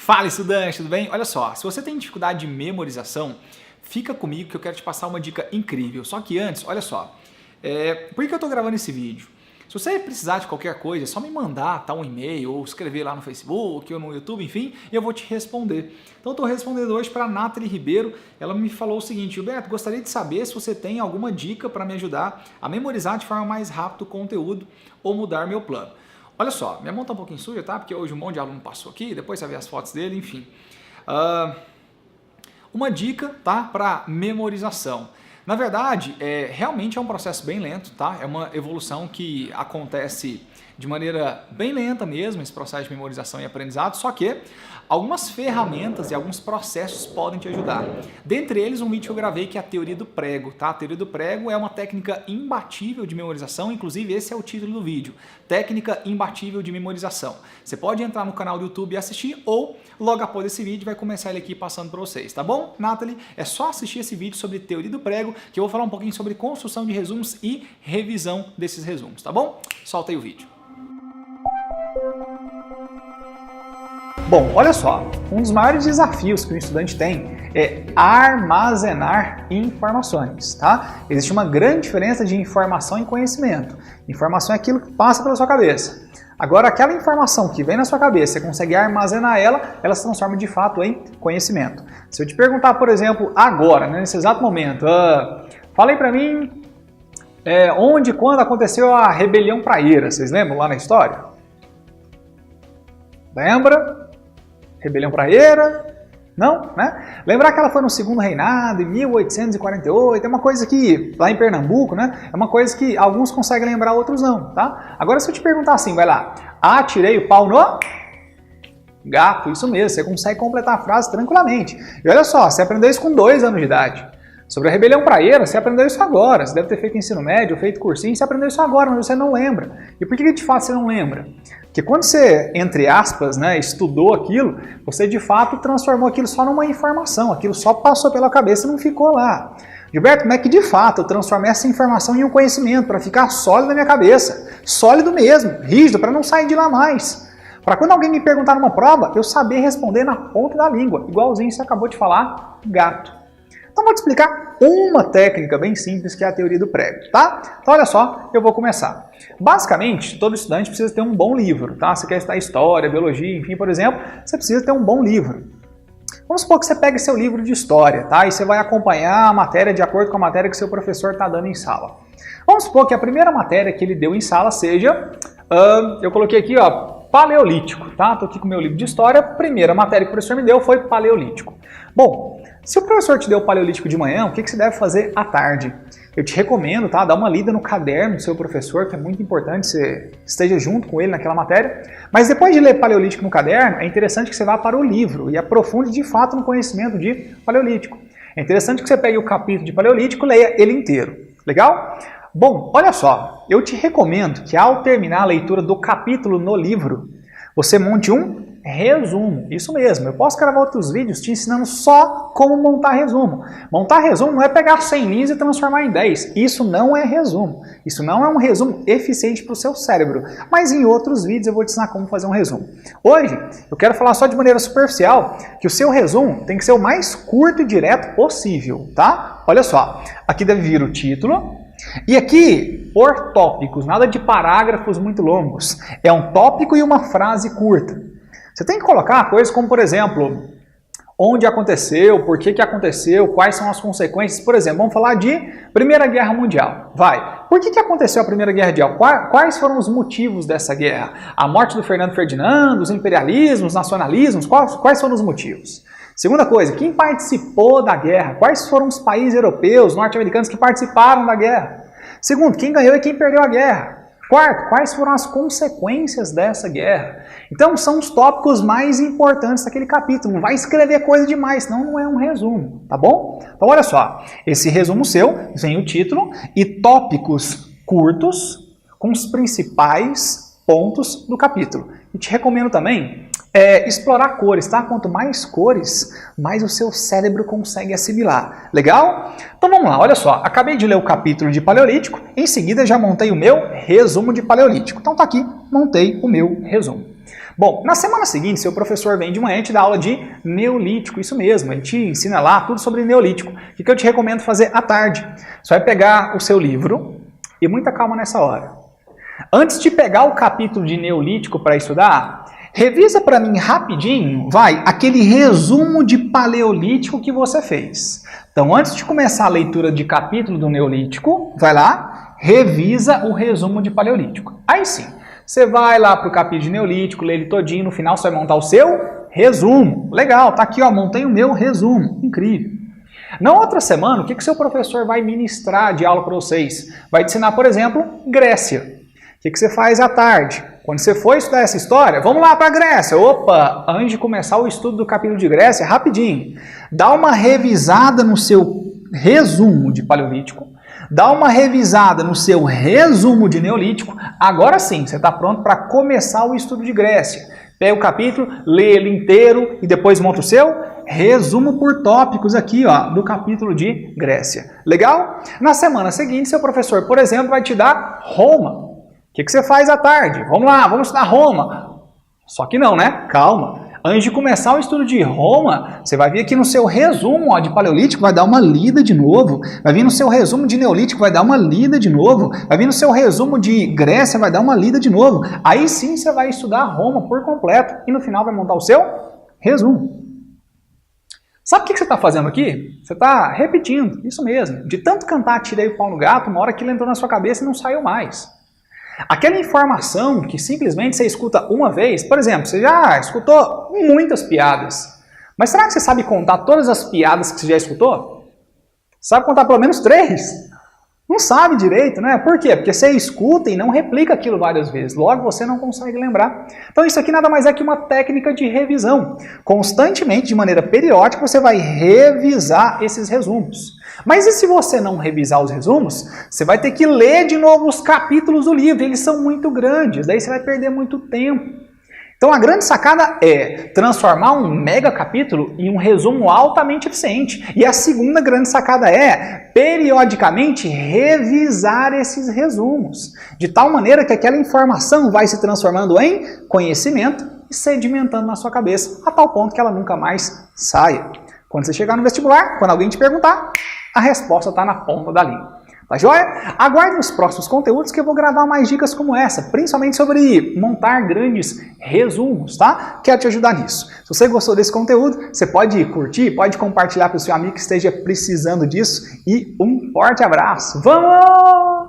Fala, estudante, tudo bem? Olha só, se você tem dificuldade de memorização, fica comigo que eu quero te passar uma dica incrível. Só que antes, olha só, por que eu estou gravando esse vídeo? Se você precisar de qualquer coisa, é só me mandar um e-mail ou escrever lá no Facebook ou no YouTube, enfim, e eu vou te responder. Então, estou respondendo hoje para a Nathalie Ribeiro. Ela me falou o seguinte: Gilberto, gostaria de saber se você tem alguma dica para me ajudar a memorizar de forma mais rápida o conteúdo ou mudar meu plano. Olha só, minha mão tá um pouquinho suja, tá? Porque hoje um monte de aluno passou aqui, depois você vai ver as fotos dele, enfim. Uma dica, tá? Para memorização. Na verdade, realmente é um processo bem lento, tá? É uma evolução que acontece de maneira bem lenta mesmo, esse processo de memorização e aprendizado, só que algumas ferramentas e alguns processos podem te ajudar. Dentre eles, um vídeo que eu gravei que é a teoria do prego, tá? A teoria do prego é uma técnica imbatível de memorização, inclusive esse é o título do vídeo, técnica imbatível de memorização. Você pode entrar no canal do YouTube e assistir, ou logo após esse vídeo vai começar ele aqui passando para vocês, tá bom? Nathalie, é só assistir esse vídeo sobre teoria do prego, que eu vou falar um pouquinho sobre construção de resumos e revisão desses resumos, tá bom? Solta aí o vídeo. Bom, olha só, um dos maiores desafios que o estudante tem é armazenar informações, tá? Existe uma grande diferença de informação e conhecimento. Informação é aquilo que passa pela sua cabeça. Agora, aquela informação que vem na sua cabeça, você consegue armazenar ela se transforma de fato em conhecimento. Se eu te perguntar, por exemplo, agora, nesse exato momento, fala aí pra mim onde e quando aconteceu a rebelião praieira, vocês lembram lá na história? Lembra? Rebelião praieira? Não, né? Lembrar que ela foi no segundo reinado, em 1848, é uma coisa que, lá em Pernambuco, né? É uma coisa que alguns conseguem lembrar, outros não, tá? Agora, se eu te perguntar assim, vai lá, atirei o pau no gato, isso mesmo, você consegue completar a frase tranquilamente. E olha só, você aprendeu isso com 2 anos de idade. Sobre a rebelião praieira, você aprendeu isso agora, você deve ter feito ensino médio, feito cursinho, você aprendeu isso agora, mas você não lembra. E por que de fato você não lembra? Porque quando você, entre aspas, né, estudou aquilo, você de fato transformou aquilo só numa informação, aquilo só passou pela cabeça e não ficou lá. Gilberto, como é que de fato eu transformei essa informação em um conhecimento para ficar sólido na minha cabeça? Sólido mesmo, rígido, para não sair de lá mais. Para quando alguém me perguntar numa prova, eu saber responder na ponta da língua, igualzinho você acabou de falar, gato. Então vou te explicar uma técnica bem simples que é a teoria do prego, tá? Então olha só, eu vou começar. Basicamente, todo estudante precisa ter um bom livro, tá? Se quer estudar história, biologia, enfim, por exemplo, você precisa ter um bom livro. Vamos supor que você pegue seu livro de história, tá? E você vai acompanhar a matéria de acordo com a matéria que seu professor está dando em sala. Vamos supor que a primeira matéria que ele deu em sala seja, eu coloquei aqui, ó, Paleolítico, tá? Tô aqui com o meu livro de história, a primeira matéria que o professor me deu foi Paleolítico. Bom, se o professor te deu o Paleolítico de manhã, o que você deve fazer à tarde? Eu te recomendo, tá? Dar uma lida no caderno do seu professor, que é muito importante que você esteja junto com ele naquela matéria. Mas depois de ler Paleolítico no caderno, é interessante que você vá para o livro e aprofunde de fato no conhecimento de Paleolítico. É interessante que você pegue o capítulo de Paleolítico e leia ele inteiro. Legal? Bom, olha só, eu te recomendo que ao terminar a leitura do capítulo no livro, você monte um resumo. Isso mesmo, eu posso gravar outros vídeos te ensinando só como montar resumo. Montar resumo não é pegar 100 linhas e transformar em 10. Isso não é resumo. Isso não é um resumo eficiente para o seu cérebro. Mas em outros vídeos eu vou te ensinar como fazer um resumo. Hoje, eu quero falar só de maneira superficial que o seu resumo tem que ser o mais curto e direto possível, tá? Olha só, aqui deve vir o título. E aqui, por tópicos, nada de parágrafos muito longos. É um tópico e uma frase curta. Você tem que colocar coisas como, por exemplo, onde aconteceu, por que aconteceu, quais são as consequências. Por exemplo, vamos falar de Primeira Guerra Mundial. Vai. Por que aconteceu a Primeira Guerra Mundial? Quais foram os motivos dessa guerra? A morte do Fernando Ferdinando, os imperialismos, os nacionalismos, quais foram os motivos? Segunda coisa, quem participou da guerra? Quais foram os países europeus, norte-americanos que participaram da guerra? Segundo, quem ganhou e quem perdeu a guerra? Quarto, quais foram as consequências dessa guerra? Então, são os tópicos mais importantes daquele capítulo. Não vai escrever coisa demais, senão não é um resumo, tá bom? Então, olha só, esse resumo seu vem o título e tópicos curtos com os principais pontos do capítulo. E te recomendo também explorar cores, tá? Quanto mais cores, mais o seu cérebro consegue assimilar. Legal? Então vamos lá, olha só. Acabei de ler o capítulo de Paleolítico, em seguida já montei o meu resumo de Paleolítico. Então tá aqui, montei o meu resumo. Bom, na semana seguinte, seu professor vem de manhã e te dá aula de neolítico, isso mesmo, ele te ensina lá tudo sobre neolítico. O que eu te recomendo fazer à tarde? Você vai pegar o seu livro e muita calma nessa hora. Antes de pegar o capítulo de neolítico para estudar, revisa para mim rapidinho, aquele resumo de paleolítico que você fez. Então, antes de começar a leitura de capítulo do neolítico, vai lá, revisa o resumo de paleolítico. Aí sim, você vai lá para o capítulo de neolítico, lê ele todinho, no final você vai montar o seu resumo. Legal, tá aqui, ó, montei o meu resumo. Incrível. Na outra semana, o que o seu professor vai ministrar de aula para vocês? Vai te ensinar, por exemplo, Grécia. O que você faz à tarde? Quando você for estudar essa história, vamos lá para a Grécia. Opa, antes de começar o estudo do capítulo de Grécia, rapidinho, dá uma revisada no seu resumo de paleolítico, dá uma revisada no seu resumo de neolítico, agora sim, você está pronto para começar o estudo de Grécia. Pega o capítulo, lê ele inteiro e depois monta o seu resumo por tópicos aqui, ó, do capítulo de Grécia. Legal? Na semana seguinte, seu professor, por exemplo, vai te dar Roma. O que você faz à tarde? Vamos lá, vamos estudar Roma. Só que não, né? Calma. Antes de começar o estudo de Roma, você vai vir aqui no seu resumo de paleolítico, vai dar uma lida de novo. Vai vir no seu resumo de neolítico, vai dar uma lida de novo. Vai vir no seu resumo de Grécia, vai dar uma lida de novo. Aí sim você vai estudar Roma por completo e no final vai montar o seu resumo. Sabe o que você está fazendo aqui? Você está repetindo, isso mesmo. De tanto cantar tirei o pau no gato, uma hora que ele entrou na sua cabeça e não saiu mais. Aquela informação que simplesmente você escuta uma vez, por exemplo, você já escutou muitas piadas, mas será que você sabe contar todas as piadas que você já escutou? Sabe contar pelo menos 3? Não sabe direito, né? Por quê? Porque você escuta e não replica aquilo várias vezes, logo você não consegue lembrar. Então isso aqui nada mais é que uma técnica de revisão. Constantemente, de maneira periódica, você vai revisar esses resumos. Mas e se você não revisar os resumos, você vai ter que ler de novo os capítulos do livro, eles são muito grandes, daí você vai perder muito tempo. Então a grande sacada é transformar um mega capítulo em um resumo altamente eficiente. E a segunda grande sacada é, periodicamente, revisar esses resumos. De tal maneira que aquela informação vai se transformando em conhecimento e sedimentando na sua cabeça, a tal ponto que ela nunca mais saia. Quando você chegar no vestibular, quando alguém te perguntar, a resposta está na ponta da língua. Tá joia? Aguarde os próximos conteúdos que eu vou gravar mais dicas como essa, principalmente sobre montar grandes resumos, tá? Quero te ajudar nisso. Se você gostou desse conteúdo, você pode curtir, pode compartilhar para o seu amigo que esteja precisando disso e um forte abraço. Vamos!